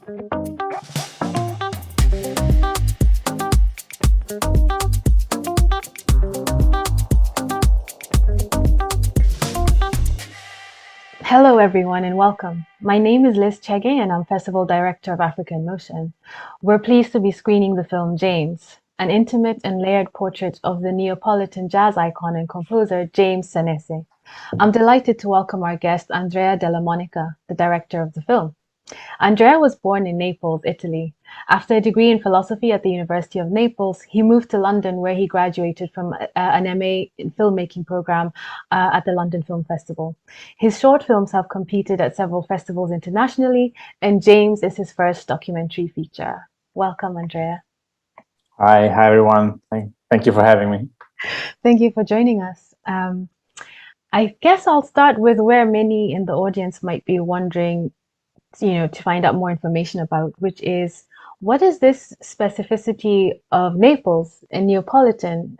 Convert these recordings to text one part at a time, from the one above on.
Hello, everyone, and welcome. My name is Liz Chege, and I'm Festival Director of Africa in Motion. We're pleased to be screening the film James, an intimate and layered portrait of the Neapolitan jazz icon and composer James Senese. I'm delighted to welcome our guest, Andrea Della Monica, the director of the film. Andrea was born in Naples, Italy. After a degree in philosophy at the University of Naples, he moved to London where he graduated from an MA in filmmaking program at the London Film Festival. His short films have competed at several festivals internationally, and James is his first documentary feature. Welcome, Andrea. Hi everyone. Thank you for having me. Thank you for joining us. I guess I'll start with where many in the audience might be wondering, to find out more information about, which is what is this specificity of Naples and Neapolitan?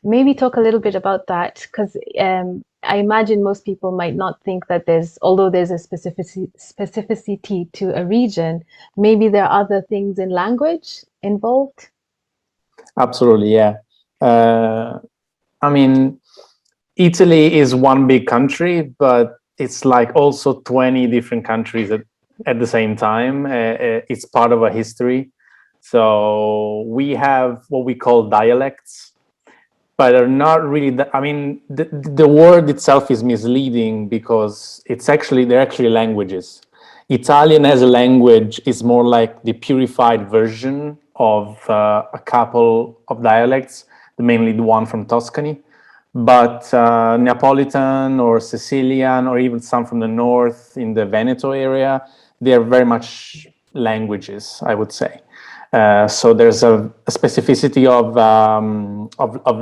Maybe talk a little bit about that, because I imagine most people might not think that although there's a specificity to a region, maybe there are other things in language involved. Absolutely, yeah. I mean, Italy is one big country, but it's like also 20 different countries at the same time. It's part of a history. So we have what we call dialects, but are not really, the word itself is misleading because they're actually languages. Italian as a language is more like the purified version of a couple of dialects, mainly the one from Tuscany. But Neapolitan or Sicilian or even some from the north in the Veneto area, they are very much languages, I would say. So there's a specificity of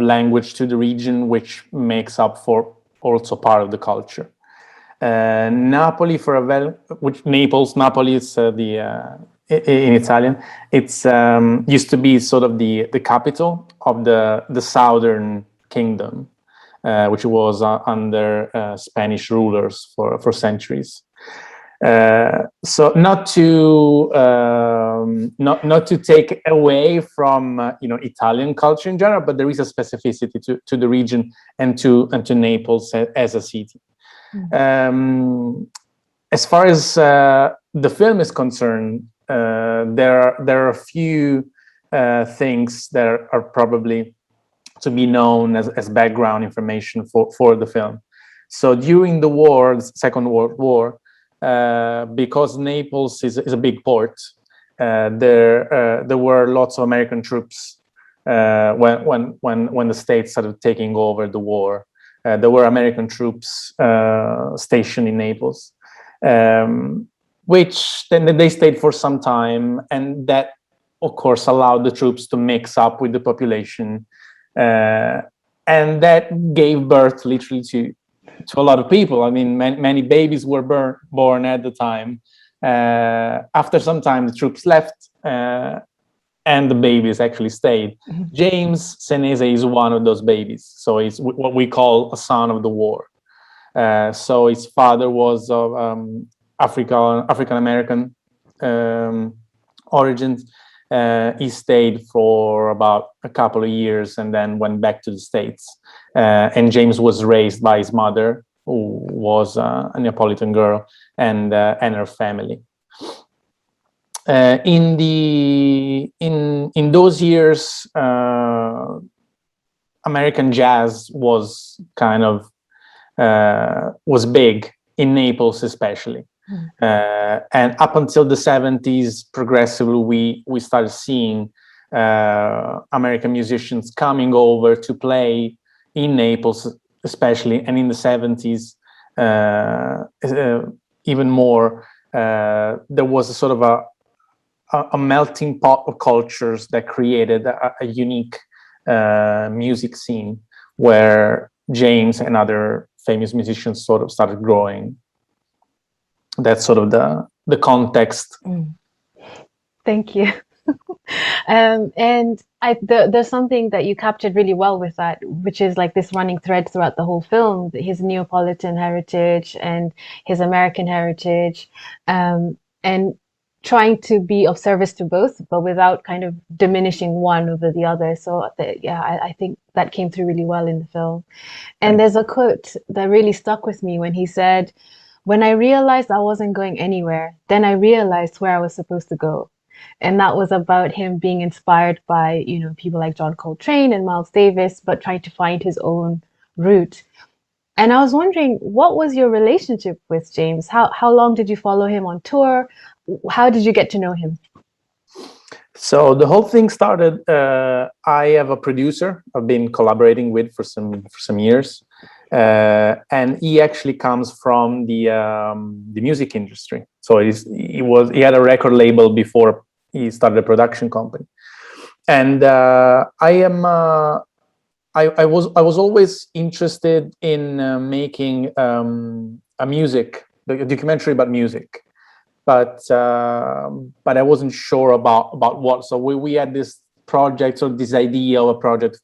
language to the region, which makes up for also part of the culture. Napoli, Napoli is in Italian. It's used to be sort of the capital of the southern kingdom, which was under Spanish rulers for centuries. So not to take away from Italian culture in general, but there is a specificity to the region and to Naples as a city. As far as the film is concerned, there are a few things that are probably to be known as background information for the film. So during the Second World War, because Naples is a big port, there were lots of American troops when the States started taking over the war. There were American troops stationed in Naples, which then they stayed for some time, and that, of course, allowed the troops to mix up with the population, and that gave birth literally to a lot of people. I mean, many babies were born at the time. After some time, the troops left, and the babies actually stayed. James Senese is one of those babies. So he's what we call a son of the war. So his father was of African American origins. He stayed for about a couple of years and then went back to the States. And James was raised by his mother, who was a Neapolitan girl, and her family. In those years, American jazz was kind of was big in Naples, especially. And up until the 70s, progressively, we started seeing American musicians coming over to play in Naples, especially, and in the 70s, even more. There was a sort of a melting pot of cultures that created a unique music scene where James and other famous musicians sort of started growing. That's sort of the context. Thank you. And there's something that you captured really well with that, which is like this running thread throughout the whole film, his Neapolitan heritage and his American heritage. And trying to be of service to both, but without kind of diminishing one over the other. So yeah, I think that came through really well in the film. And there's a quote that really stuck with me when he said, "When I realized I wasn't going anywhere, then I realized where I was supposed to go." And that was about him being inspired by, people like John Coltrane and Miles Davis, but trying to find his own route. And I was wondering, what was your relationship with James? How long did you follow him on tour? How did you get to know him? So the whole thing started. I have a producer I've been collaborating with for some years, and he actually comes from the music industry. So he had a record label before he started a production company, and I was always interested in making a documentary about music, but I wasn't sure about what. So we had this project or this idea of a project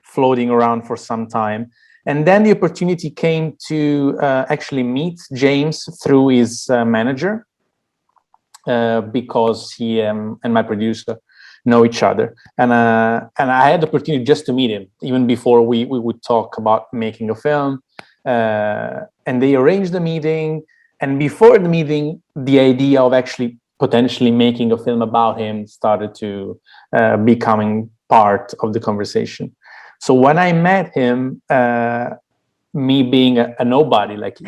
floating around for some time, and then the opportunity came to actually meet James through his manager, because he and my producer know each other, and I had the opportunity just to meet him even before we would talk about making a film, and they arranged the meeting. And before the meeting, the idea of actually potentially making a film about him started to becoming part of the conversation. So when I met him, me being a nobody, like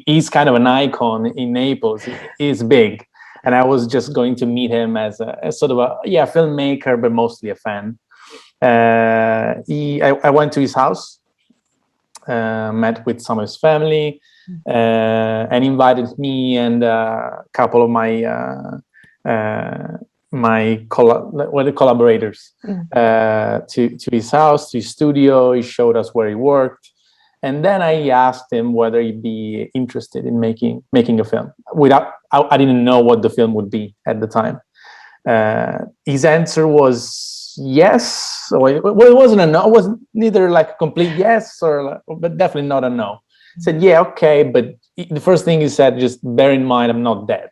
he's kind of an icon in Naples, he's big. And I was just going to meet him as sort of a filmmaker, but mostly a fan. I went to his house, met with some of his family, and invited me and a couple of my collaborators to his house, to his studio. He showed us where he worked. And then I asked him whether he'd be interested in making a film. I didn't know what the film would be at the time. His answer was yes. So it wasn't a no. It wasn't neither like a complete yes but definitely not a no. He said, yeah, okay, but the first thing he said, just bear in mind, I'm not dead.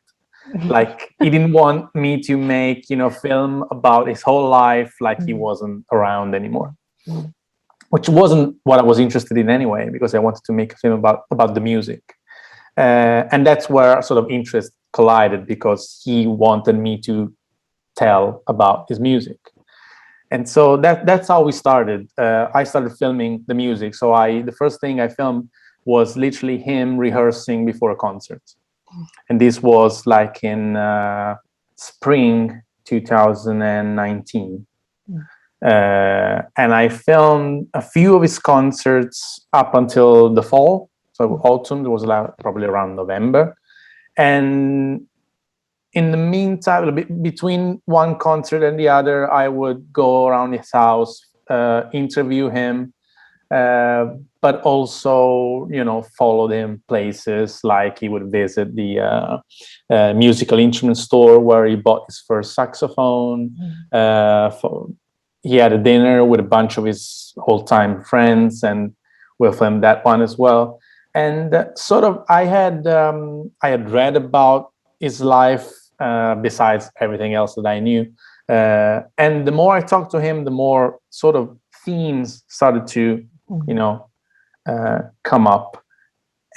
Like he didn't want me to make film about his whole life, like he wasn't around anymore. Which wasn't what I was interested in anyway, because I wanted to make a film about the music. And that's where sort of interest collided, because he wanted me to tell about his music. And so that's how we started. I started filming the music. So the first thing I filmed was literally him rehearsing before a concert. And this was like in spring 2019. And I filmed a few of his concerts up until the fall. So autumn, it was probably around November. And in the meantime, between one concert and the other, I would go around his house, interview him, but also, follow him places. Like he would visit the musical instrument store where he bought his first saxophone. He had a dinner with a bunch of his old-time friends, and we'll film that one as well. And sort of, I had read about his life besides everything else that I knew. And the more I talked to him, the more sort of themes started to, come up.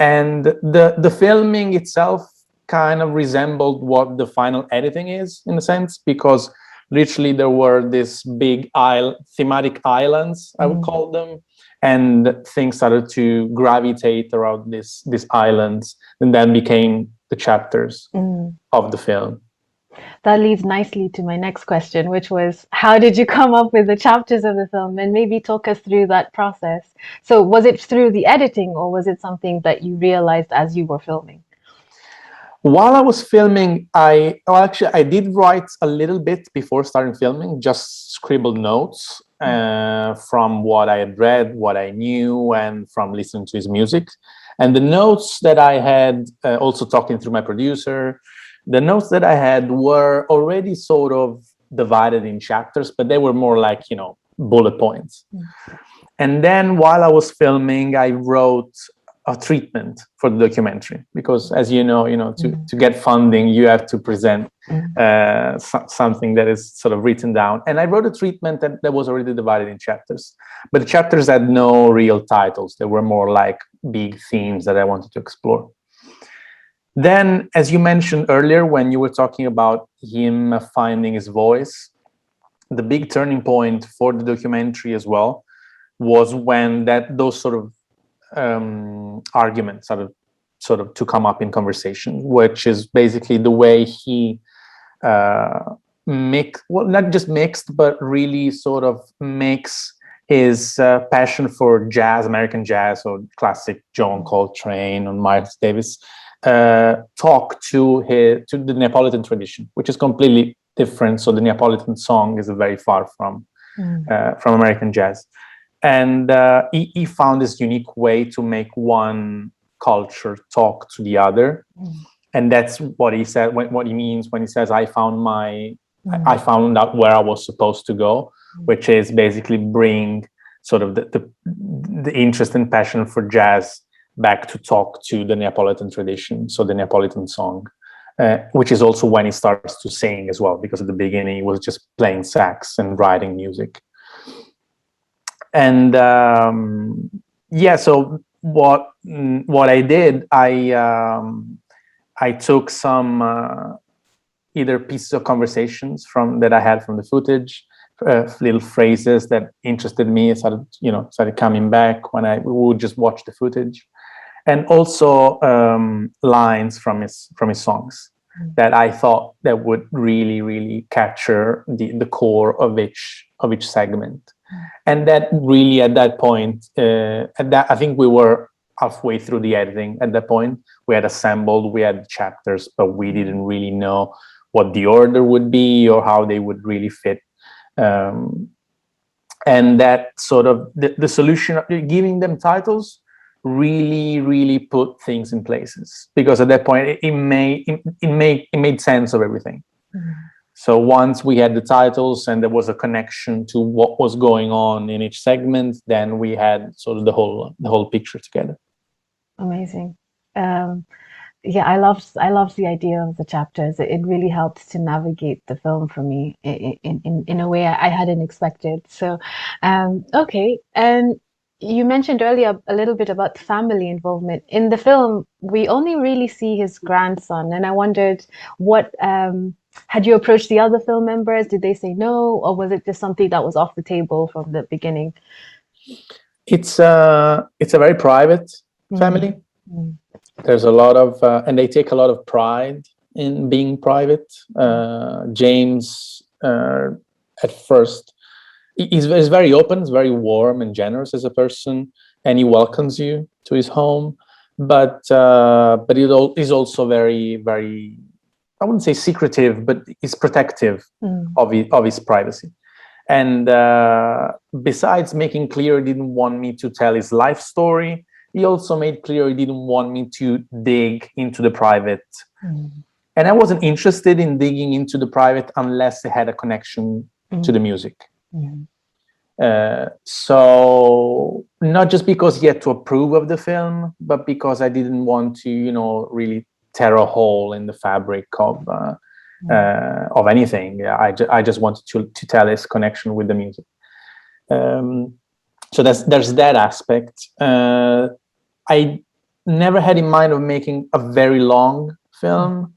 And the filming itself kind of resembled what the final editing is, in a sense, because literally there were these big thematic islands, I would call them, and things started to gravitate around these islands, and then became the chapters of the film. That leads nicely to my next question, which was, how did you come up with the chapters of the film? And maybe talk us through that process. So was it through the editing, or was it something that you realized as you were filming? While I was filming, I did write a little bit before starting filming, just scribbled notes from what I had read, what I knew, and from listening to his music. And the notes that I had, also talking through my producer, the notes that I had were already sort of divided in chapters, but they were more like, bullet points. And then while I was filming, I wrote treatment for the documentary, because as you know, to get funding, you have to present something that is sort of written down. And I wrote a treatment that was already divided in chapters, but the chapters had no real titles. They were more like big themes that I wanted to explore. Then, as you mentioned earlier, when you were talking about him finding his voice, the big turning point for the documentary as well was when those sort of arguments sort of to come up in conversation, which is basically the way he not just mixed, but really sort of makes his passion for jazz, American jazz, or classic John Coltrane or Miles Davis, talk to the Neapolitan tradition, which is completely different. So the Neapolitan song is very far from American jazz. And he found this unique way to make one culture talk to the other. And that's what he said, what he means when he says, I found out where I was supposed to go, which is basically bring sort of the interest and passion for jazz back to talk to the Neapolitan tradition, so the Neapolitan song, which is also when he starts to sing as well, because at the beginning he was just playing sax and writing music. And so what I did, I took some either pieces of conversations that I had from the footage, little phrases that interested me, started coming back when I would just watch the footage, and also lines from his songs that I thought that would really, really capture the core of each segment. And that really, at that point, I think we were halfway through the editing. At that point, we had assembled, we had chapters, but we didn't really know what the order would be or how they would really fit. And that sort of the solution of giving them titles really, really put things in places, because at that point it made sense of everything. So once we had the titles and there was a connection to what was going on in each segment, then we had sort of the whole picture together. Amazing. Yeah, I love the idea of the chapters. It really helped to navigate the film for me in a way I hadn't expected. So, okay. And you mentioned earlier a little bit about family involvement. In the film, we only really see his grandson, and I wondered what had you approached the other film members? Did they say no, or was it just something that was off the table from the beginning? It's a very private family. There's a lot of, and they take a lot of pride in being private. James, at first, he's very open, he's very warm and generous as a person, and he welcomes you to his home. But he's also very, very, I wouldn't say secretive, but he's protective of his privacy. And besides making clear he didn't want me to tell his life story, he also made clear he didn't want me to dig into the private. And I wasn't interested in digging into the private unless it had a connection to the music. So not just because he had to approve of the film, but because I didn't want to, really tear a hole in the fabric of anything. I just wanted to tell his connection with the music. So there's that aspect. I never had in mind of making a very long film.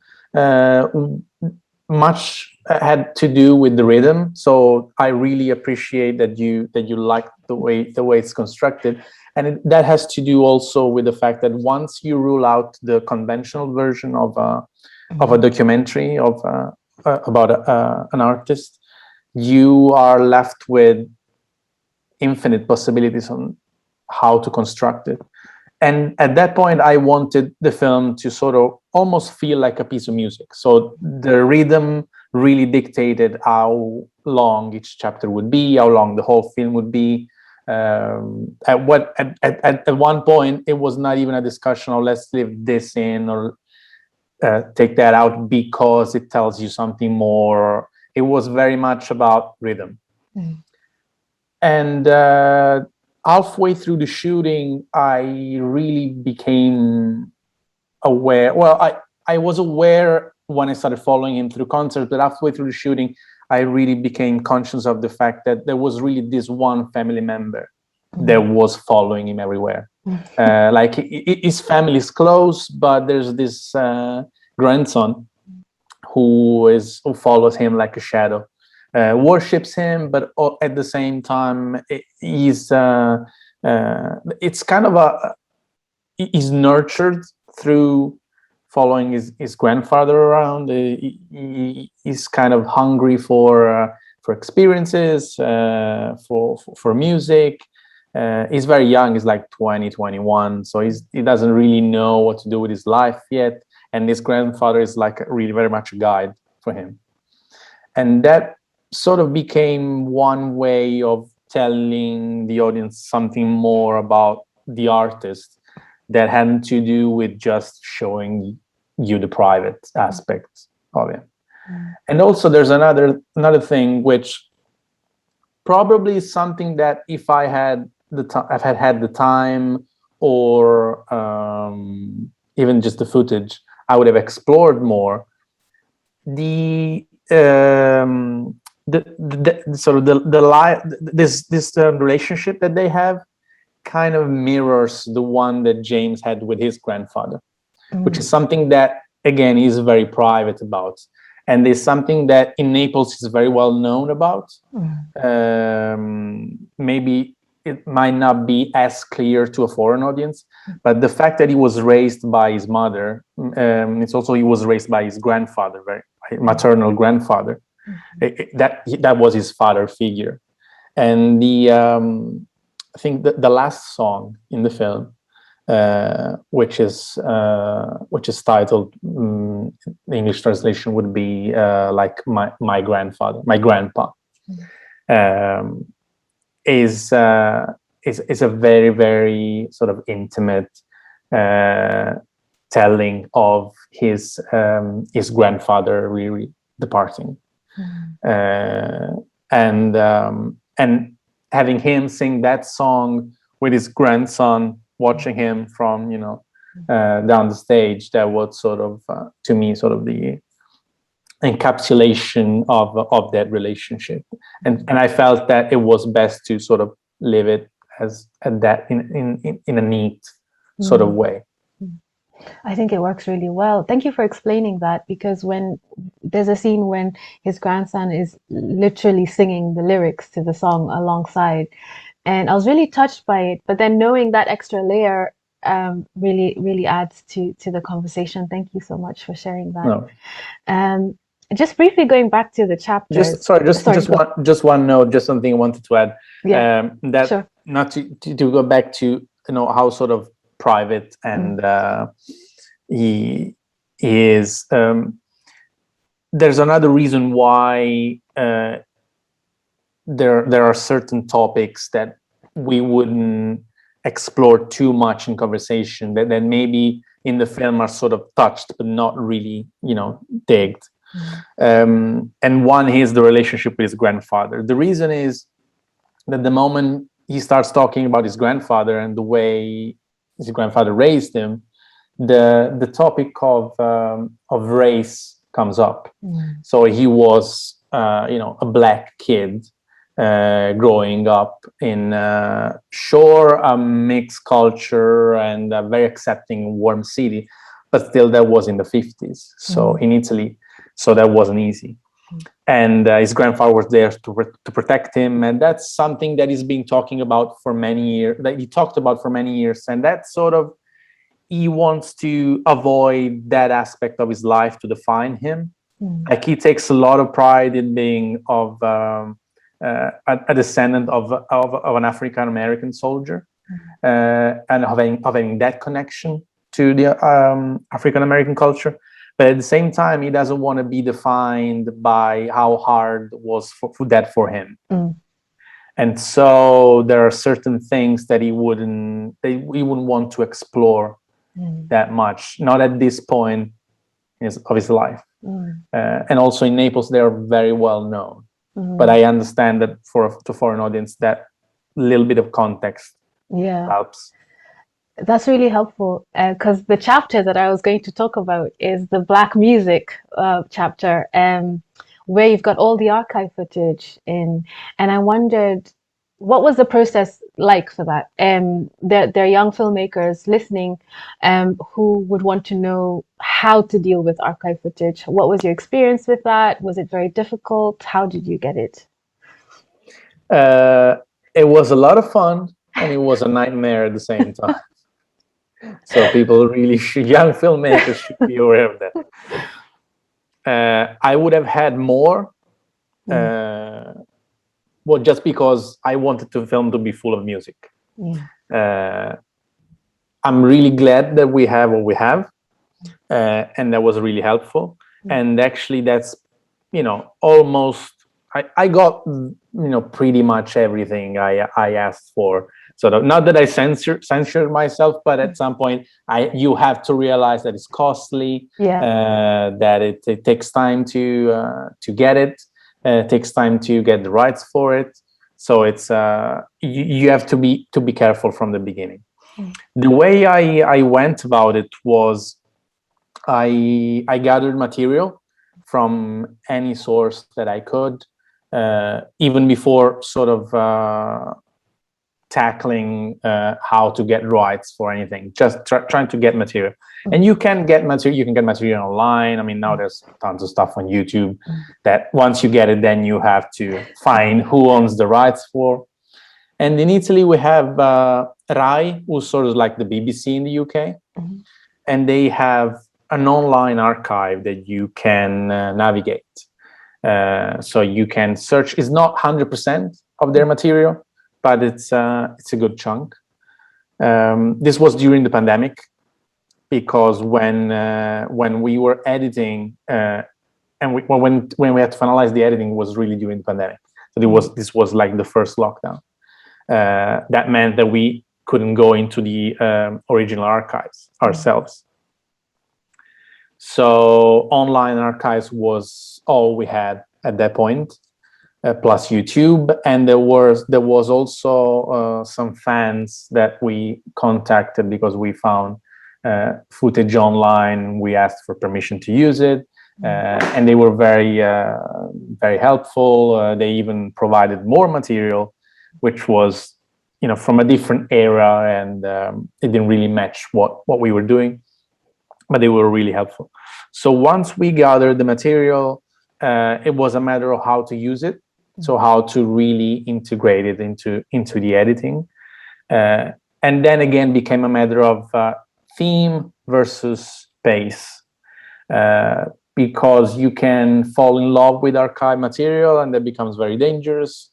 Much had to do with the rhythm. So I really appreciate that you like the way it's constructed, and that has to do also with the fact that once you rule out the conventional version of a documentary about an artist, you are left with infinite possibilities on how to construct it. And at that point, I wanted the film to sort of almost feel like a piece of music. So the rhythm really dictated how long each chapter would be, how long the whole film would be. At one point, it was not even a discussion of let's leave this in or take that out because it tells you something more. It was very much about rhythm. And halfway through the shooting, I really became aware. Well, I was aware when I started following him through concerts, but halfway through the shooting, I really became conscious of the fact that there was really this one family member that was following him everywhere. Like his family is close, but there's this grandson who follows him like a shadow, worships him, but at the same time, he's it's kind of he's nurtured through following his grandfather around. He's kind of hungry for experiences, for music. He's very young. He's like 20, 21. So he doesn't really know what to do with his life yet. And his grandfather is like really very much a guide for him. And that sort of became one way of telling the audience something more about the artist that hadn't to do with just showing you the private aspects of it. And also there's another thing, which probably is something that if I had had the time, or even just the footage, I would have explored more. The sort of this relationship that they have kind of mirrors the one that James had with his grandfather, which is something that, again, he's very private about. And there's something that in Naples is very well known about. Maybe it might not be as clear to a foreign audience, but the fact that he was raised by his mother, it's also he was raised by his grandfather, maternal grandfather. That was his father figure. And I think the last song in the film, which is titled, the English translation would be like my grandfather, my grandpa, is a very, very sort of intimate telling of his grandfather really departing, and having him sing that song with his grandson watching him from down the stage, that was sort of to me sort of the encapsulation of that relationship, and I felt that it was best to sort of live it as that in a neat sort of way. I think it works really well. Thank you for explaining that, because when there's a scene when his grandson is literally singing the lyrics to the song alongside, and I was really touched by it. But then knowing that extra layer really adds to the conversation. Thank you so much for sharing that. No. Just briefly going back to the chapters. Just one note, just something I wanted to add. Yeah, that sure. Not to go back to how sort of private and he is. There's another reason why there are certain topics that we wouldn't explore too much in conversation, that maybe in the film are sort of touched but not really digged. And one is the relationship with his grandfather. The reason is that the moment he starts talking about his grandfather and the way his grandfather raised him, the topic of race comes up. So he was a black kid growing up in a mixed culture and a very accepting, warm city, but still that was in the 50s. So in Italy, so that wasn't easy. And his grandfather was there to protect him, and that's something that he's been talking about for many years. That he talked about for many years, and that sort of he wants to avoid that aspect of his life to define him. Like he takes a lot of pride in being a descendant of an African American soldier, and having that connection to the African American culture. But at the same time, he doesn't want to be defined by how hard was that for him. And so there are certain things that he wouldn't want to explore that much, not at this point of his life. And also in Naples, they are very well known. But I understand that to foreign audience that little bit of context Yeah. helps. That's really helpful because the chapter that I was going to talk about is the Black music chapter, where you've got all the archive footage in. And I wondered, what was the process like for that? There are young filmmakers listening who would want to know how to deal with archive footage. What was your experience with that? Was it very difficult? How did you get it? It was a lot of fun, and it was a nightmare at the same time. So people really young filmmakers should be aware of that. I would have had more, well, just because I wanted the film to be full of music. I'm really glad that we have what we have, and that was really helpful. And actually, that's, almost, I got, pretty much everything I asked for. So not that I censored myself, but at some point, you have to realize that it's costly, that it takes time to get it, takes time to get the rights for it. So it's you have to be careful from the beginning. The way I went about it was I gathered material from any source that I could, even before sort of tackling how to get rights for anything, just trying to get material. And you can get material online. I mean, now there's tons of stuff on YouTube that once you get it, then you have to find who owns the rights for. And in Italy, we have Rai, who's sort of like the BBC in the UK. And they have an online archive that you can navigate. So you can search. It's not 100% of their material, but it's a good chunk. This was during the pandemic, because when we were editing, and when we had to finalize the editing, was really during the pandemic. So this was like the first lockdown. That meant that we couldn't go into the original archives ourselves. So online archives was all we had at that point, plus YouTube. And there was also some fans that we contacted because we found footage online. We asked for permission to use it, and they were very, very helpful. They even provided more material, which was, from a different era, and it didn't really match what we were doing, but they were really helpful. So once we gathered the material, it was a matter of how to use it, so how to really integrate it into the editing, and then again became a matter of theme versus pace, because you can fall in love with archive material, and that becomes very dangerous.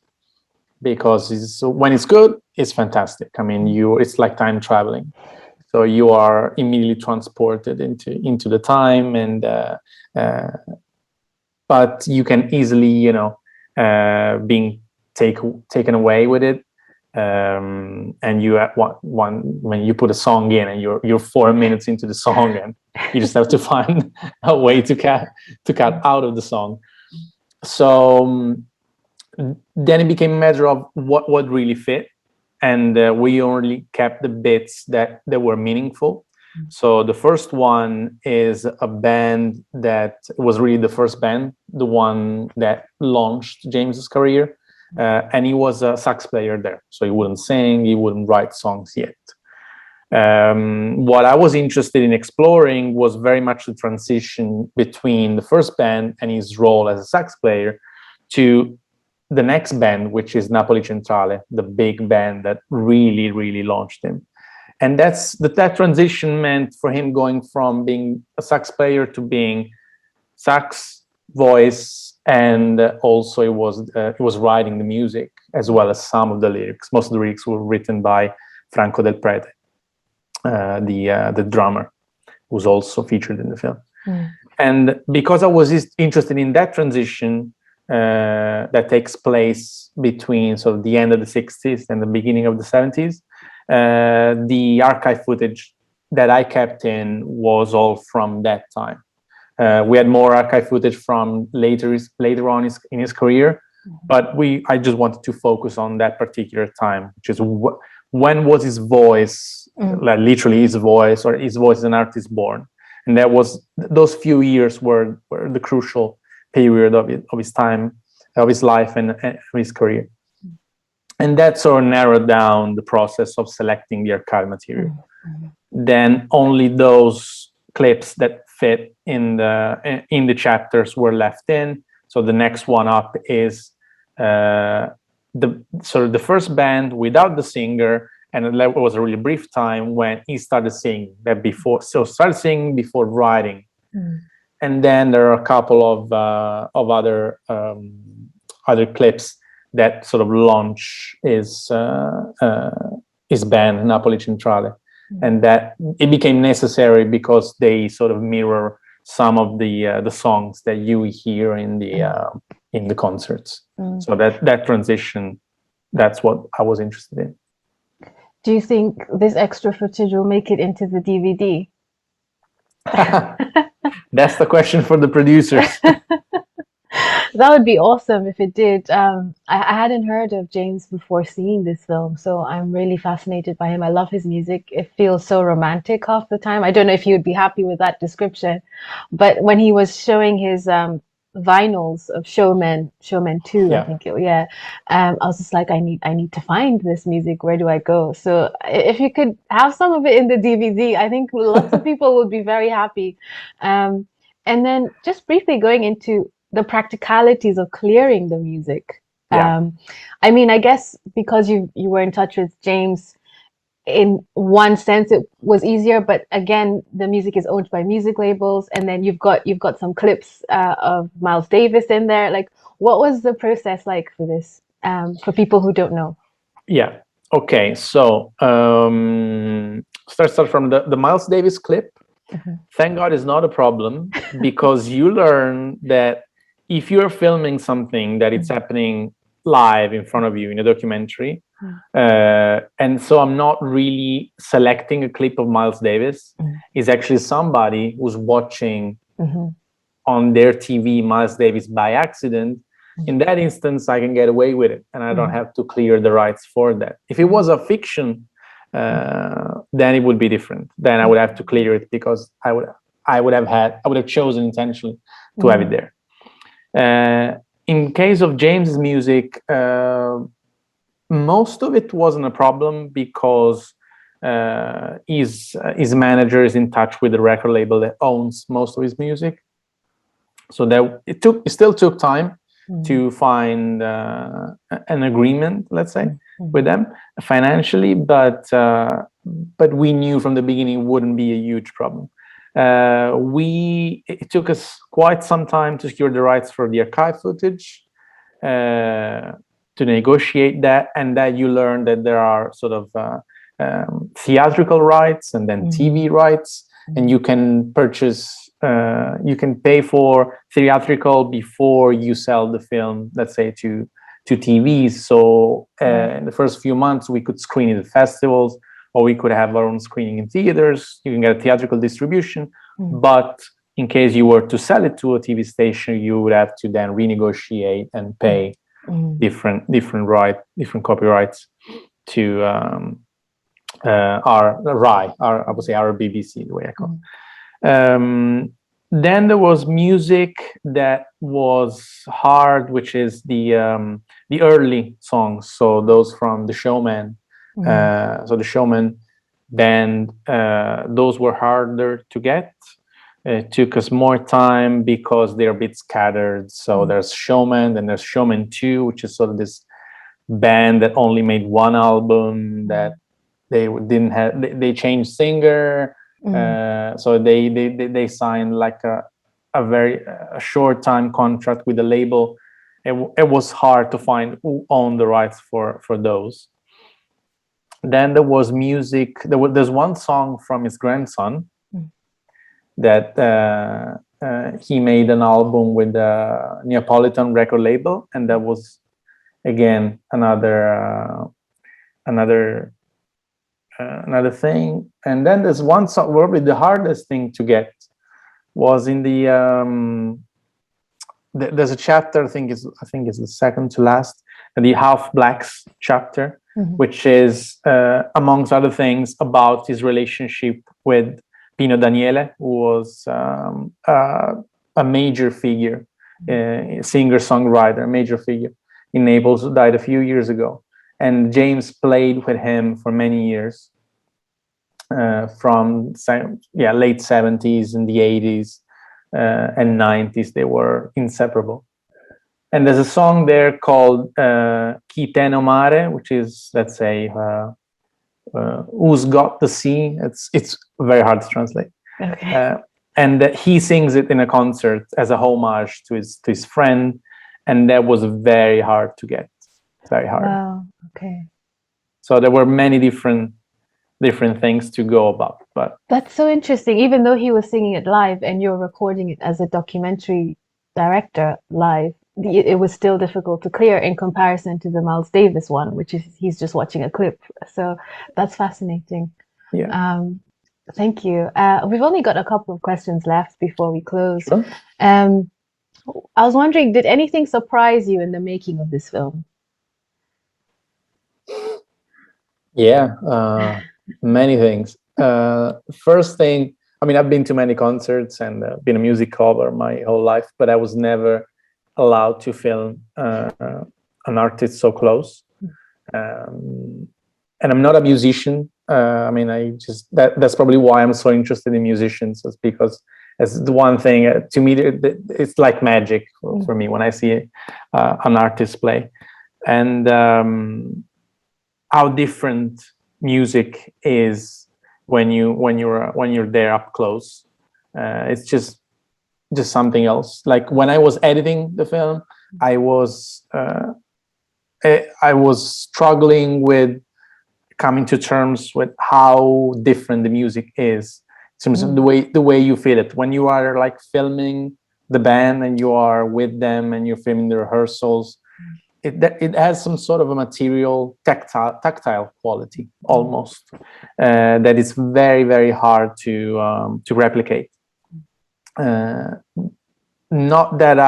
Because when it's good, it's fantastic. I mean, it's like time traveling. So you are immediately transported into the time, and but you can easily, being taken away with it. And you at when you put a song in, and you're 4 minutes into the song, and you just have to find a way to cut out of the song. So then it became a matter of what really fit, and we only kept the bits that were meaningful. So the first one is a band that was really the first band, the one that launched James's career, and he was a sax player there. So he wouldn't sing, he wouldn't write songs yet. What I was interested in exploring was very much the transition between the first band and his role as a sax player to the next band, which is Napoli Centrale, the big band that really, really launched him. And that transition meant for him going from being a sax player to being sax, voice, and also he was writing the music as well as some of the lyrics. Most of the lyrics were written by Franco Del Prete, the drummer, who's also featured in the film. And because I was interested in that transition, that takes place between sort of the end of the 60s and the beginning of the 70s. The archive footage that I kept in was all from that time. We had more archive footage from later on in his career, But I just wanted to focus on that particular time, which is when was his voice, like literally his voice, or his voice as an artist born. And that was, those few years were the crucial period of his time, of his life and his career. And that sort of narrowed down the process of selecting the archive material. Then only those clips that fit in the chapters were left in. So the next one up is the first band without the singer, and it was a really brief time when he started singing. That before, so started singing before writing, and then there are a couple of other clips that sort of launch his band Napoli Centrale, and that it became necessary because they sort of mirror some of the songs that you hear in the concerts. So that transition, that's what I was interested in. Do you think this extra footage will make it into the DVD? That's the question for the producers. That would be awesome if it did. I hadn't heard of James before seeing this film, so I'm really fascinated by him. I love his music. It feels so romantic half the time. I don't know if you would be happy with that description, but when he was showing his vinyls of Showman 2, I think I was just like, I need to find this music. Where do I go? So if you could have some of it in the DVD, I think lots of people would be very happy. And then just briefly going into the practicalities of clearing the music. I mean, I guess because you were in touch with James, in one sense it was easier, but again, the music is owned by music labels, and then you've got some clips of Miles Davis in there. Like, what was the process like for this, for people who don't know? Yeah. Okay. So start from the Miles Davis clip. Thank God it's not a problem, because you learn that if you're filming something that it's happening live in front of you in a documentary, and so I'm not really selecting a clip of Miles Davis, it's actually somebody who's watching on their TV Miles Davis by accident. In that instance, I can get away with it, and I don't have to clear the rights for that. If it was a fiction, then it would be different. Then I would have to clear it, because I would have chosen intentionally to have it there. In case of James's music, most of it wasn't a problem, because his manager is in touch with the record label that owns most of his music. So that it still took time to find an agreement, let's say, with them financially, but we knew from the beginning it wouldn't be a huge problem. It took us quite some time to secure the rights for the archive footage, to negotiate that, and that you learn that there are sort of theatrical rights and then TV rights, and you can purchase, you can pay for theatrical before you sell the film, let's say, to TVs. So in the first few months, we could screen it at festivals, or we could have our own screening in theaters. You can get a theatrical distribution, but in case you were to sell it to a TV station, you would have to then renegotiate and pay different copyrights to our BBC, the way I call it. Then there was music that was hard, which is the early songs. So those from the Showman. So the Showman band, those were harder to get. It took us more time because they're a bit scattered. So there's Showman, then there's Showman 2, which is sort of this band that only made one album, that they didn't have, they changed singer. So they signed like a very short time contract with the label. It was hard to find who owned the rights for those. Then there was music. There's one song from his grandson that he made an album with the Neapolitan record label, and that was again another thing. And then there's one song, probably the hardest thing to get was in the there's a chapter, I think it's the second to last, the Half Blacks chapter, which is amongst other things about his relationship with Pino Daniele, who was a major figure, singer-songwriter, a major figure in Naples, who died a few years ago. And James played with him for many years, from late 70s and the 80s and 90s. They were inseparable. And there's a song there called Chi te no mare, which is, let's say, Who's Got the Sea. It's very hard to translate. Okay. And he sings it in a concert as a homage to his friend, and that was very hard to get. Very hard. Wow. Okay. So there were many different things to go about, but That's so interesting. Even though he was singing it live and you're recording it as a documentary director live, it was still difficult to clear in comparison to the Miles Davis one, which is he's just watching a clip. So that's fascinating. Yeah. Thank you. We've only got a couple of questions left before we close. Sure. I was wondering, did anything surprise you in the making of this film? Yeah, many things. First thing, I mean, I've been to many concerts and been a music cover my whole life, but I was never allowed to film an artist so close. And I'm not a musician. I mean, that's probably why I'm so interested in musicians, is because it's the one thing, to me, it's like magic for me when I see an artist play. And how different music is when you're there up close. It's just something else. Like when I was editing the film, I was struggling with coming to terms with how different the music is in terms of the way you feel it when you are like filming the band and you are with them and you're filming the rehearsals. It has some sort of a material, tactile quality almost, that is very, very hard to replicate. Not that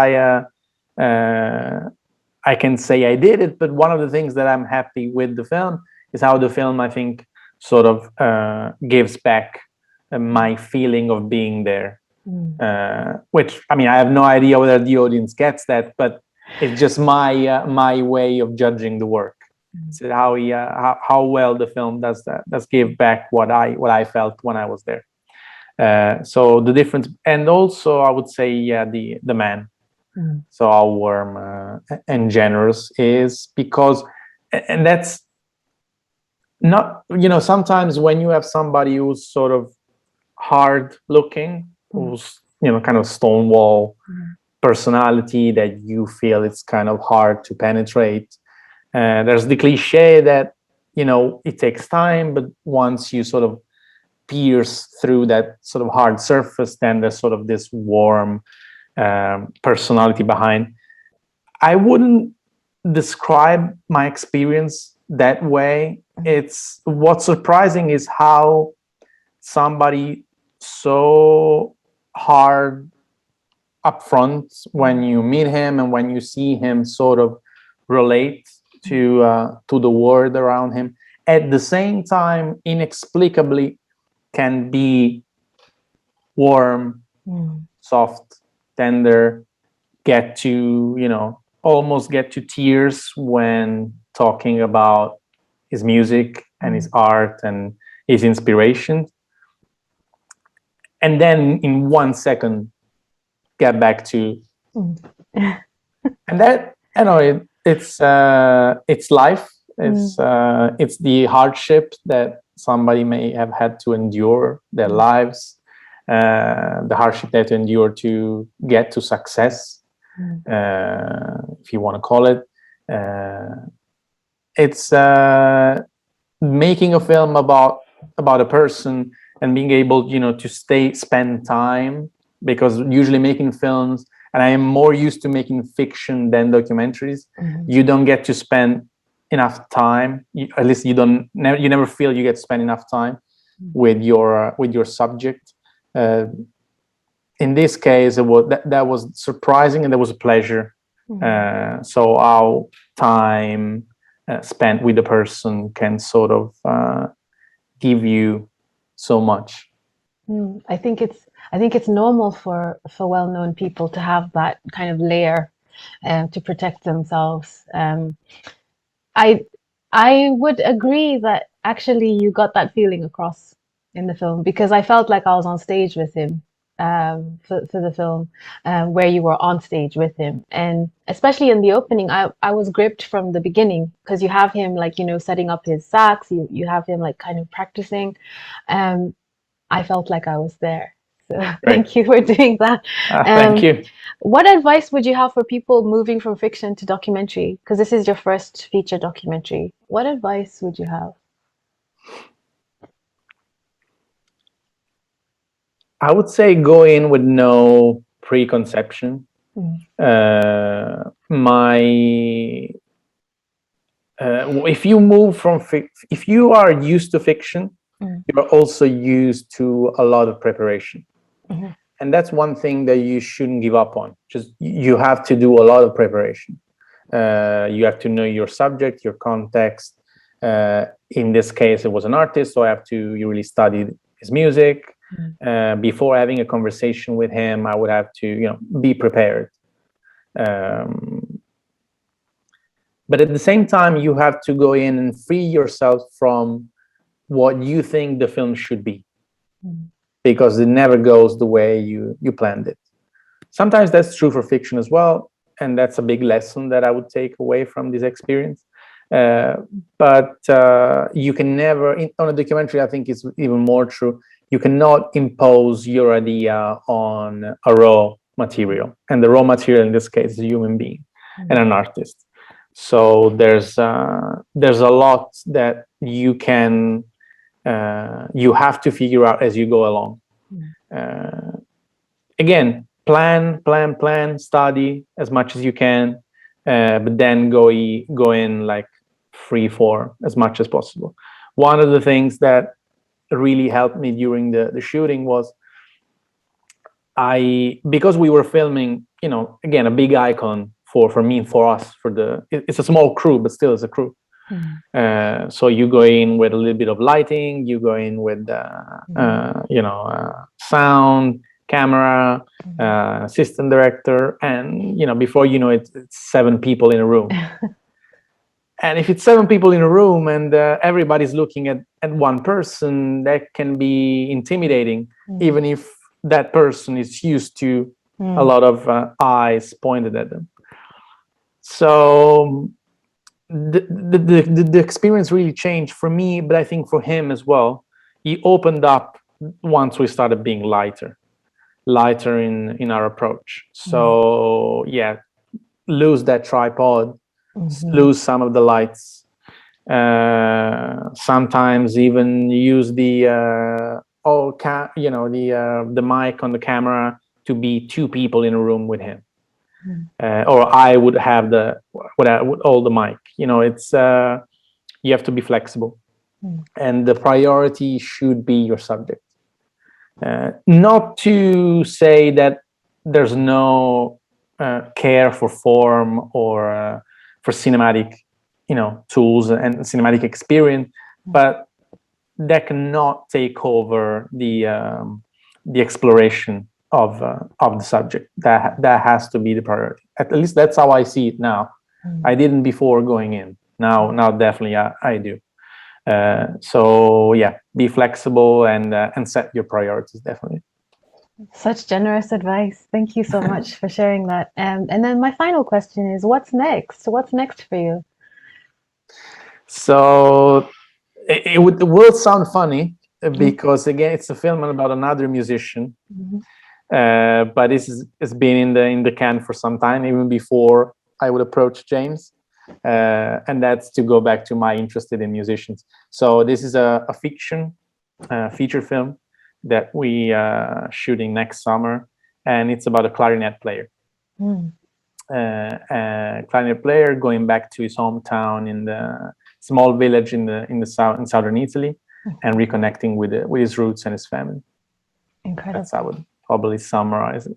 I can say I did it, but one of the things that I'm happy with the film is how the film, I think, sort of gives back my feeling of being there. Which, I mean, I have no idea whether the audience gets that, but it's just my way of judging the work. So how well the film does give back what I felt when I was there. So the difference, and also I would say, the man. So how warm and generous is, because, and that's not, sometimes when you have somebody who's sort of hard looking, who's kind of stonewall personality that you feel it's kind of hard to penetrate. There's the cliche that it takes time, but once you sort of pierce through that sort of hard surface, then there's sort of this warm personality behind. I wouldn't describe my experience that way. It's what's surprising is how somebody so hard up front, when you meet him and when you see him sort of relate to the world around him, at the same time inexplicably can be warm, soft, tender, almost get to tears when talking about his music and his art and his inspiration, and then in 1 second get back to and that, it's life. It's the hardship that somebody may have had to endure their lives, the hardship they had to endure to get to success, if you want to call it. It's making a film about a person and being able, to spend time, because usually making films, and I am more used to making fiction than documentaries, you don't get to spend enough time. At least you never feel you get to spend enough time with your subject. in this case, it was that was surprising, and there was a pleasure. So our time spent with the person can sort of give you so much. I think it's normal for well-known people to have that kind of layer to protect themselves. I I would agree that actually you got that feeling across in the film because I felt like I was on stage with him for the film, where you were on stage with him, and especially in the opening, I was gripped from the beginning because you have him like setting up his sax, you have him like kind of practicing. Um, I felt like I was there. So thank you for doing that. Thank you. What advice would you have for people moving from fiction to documentary? Because this is your first feature documentary. What advice would you have? I would say go in with no preconception. If you move from if you are used to fiction, you're also used to a lot of preparation. And that's one thing that you shouldn't give up on. Just you have to do a lot of preparation. You have to know your subject, your context. In this case, it was an artist, so you really studied his music. Before having a conversation with him, I would have to, be prepared. But at the same time, you have to go in and free yourself from what you think the film should be, because it never goes the way you planned it. Sometimes that's true for fiction as well, and that's a big lesson that I would take away from this experience. But you can never, on a documentary, I think it's even more true, you cannot impose your idea on a raw material. And the raw material in this case is a human being and an artist. So there's a lot that you have to figure out as you go along. Again, plan, study as much as you can, but then go in like free for as much as possible. One of the things that really helped me during the shooting was because we were filming, again, a big icon for me and for us, it's a small crew, but still it's a crew. So you go in with a little bit of lighting, you go in with sound, camera, assistant director, and before you know it, it's 7 people in a room. And if it's 7 people in a room and everybody's looking at one person, that can be intimidating, even if that person is used to a lot of eyes pointed at them. So the experience really changed for me, but I think for him as well. He opened up once we started being lighter in our approach. So lose that tripod, lose some of the lights, sometimes even use the the mic on the camera to be 2 people in a room with him. Or I would have would hold the mic. It's you have to be flexible, and the priority should be your subject. Not to say that there's no care for form or for cinematic, tools and cinematic experience, but that cannot take over the exploration of the subject. That has to be the priority. At least that's how I see it now. I didn't before going in. Now definitely I do. So be flexible and set your priorities, definitely. Such generous advice. Thank you so much for sharing that. And then my final question is, what's next? What's next for you? So it will sound funny because again, it's a film about another musician. But it's been in the can for some time, even before I would approach James. And that's to go back to my interest in musicians. So this is a fiction feature film that we are shooting next summer, and it's about a clarinet player. A clarinet player going back to his hometown in the small village in southern Italy, and reconnecting with his roots and his family. Incredible. That's how probably summarize it.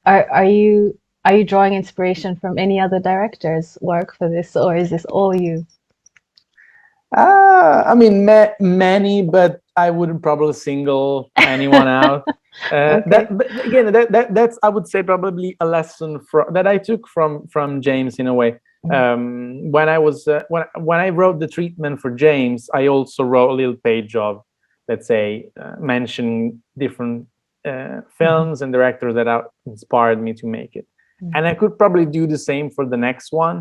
Are you drawing inspiration from any other director's work for this, or is this all you? I mean, many, but I wouldn't probably single anyone out. Okay. But again, that's I would say probably a lesson that I took from James in a way. When I was when I wrote the treatment for James, I also wrote a little page of, let's say, mention different films and directors that inspired me to make it, and I could probably do the same for the next one,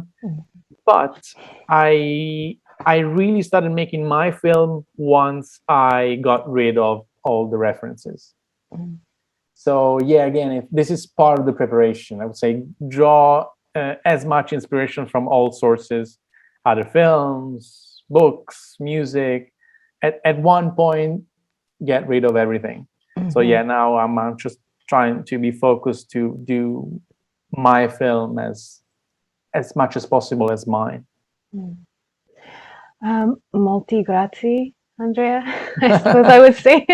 but I really started making my film once I got rid of all the references. So yeah, again, if this is part of the preparation, I would say draw as much inspiration from all sources, other films, books, music. At one point, get rid of everything. So yeah, now I'm just trying to be focused to do my film as much as possible as mine. Molti grazie, Andrea, I suppose I would say.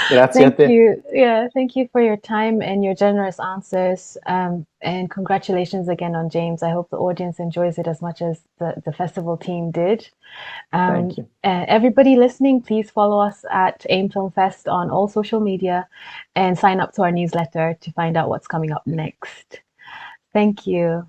Grazie a Thank te. you. Yeah, thank you for your time and your generous answers. And congratulations again on James. I hope the audience enjoys it as much as the festival team did. Thank you. Everybody listening, please follow us at AIM Film Fest on all social media and sign up to our newsletter to find out what's coming up next. Thank you.